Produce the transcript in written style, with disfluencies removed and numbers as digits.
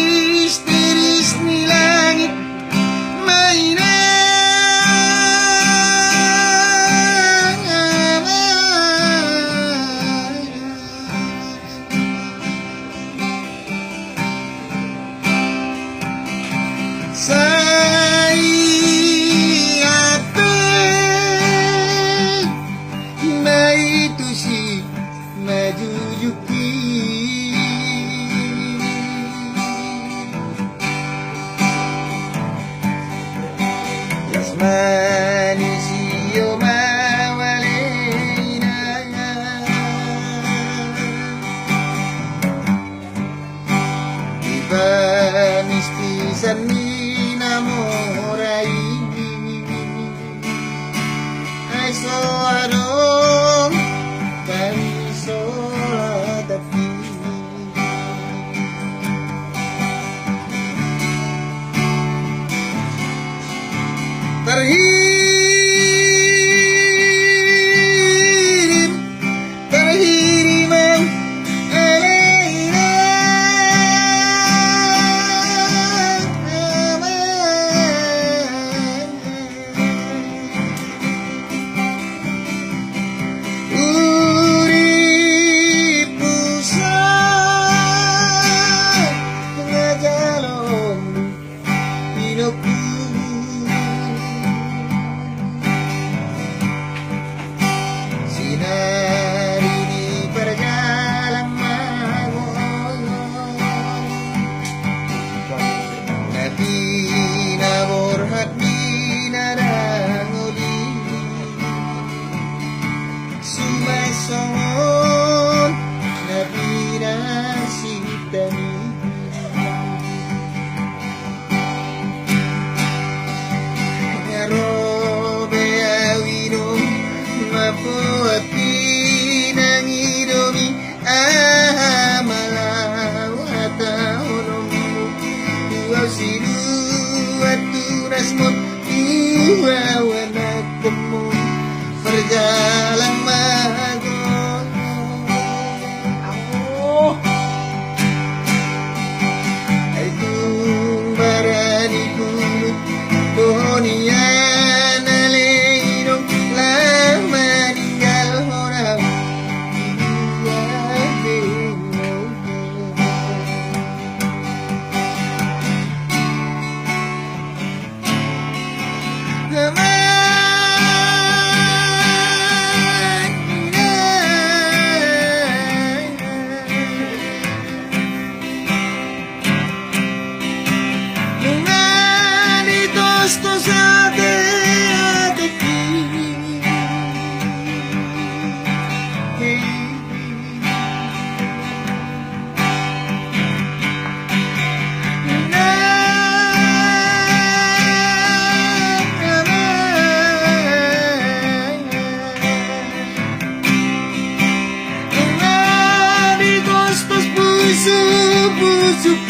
Tiris-tiris ni langit Sai ate na itu si majujuki Yasmani siyo mawalena Iba mistisan ni namorai Ay soarong kami soladapi Terhirim ang alena Sinari di perjalanan magoy Nabi nabor hati narangoli Sumay songon Nabi nasitani Ngarobe awino Mapuati nang idomi Ahamalau hataonomu Dua sidu aturasmon Dua wanak temu Perjalan magon Itu barani kulut Bonian aleirong lama ninggal orang Puso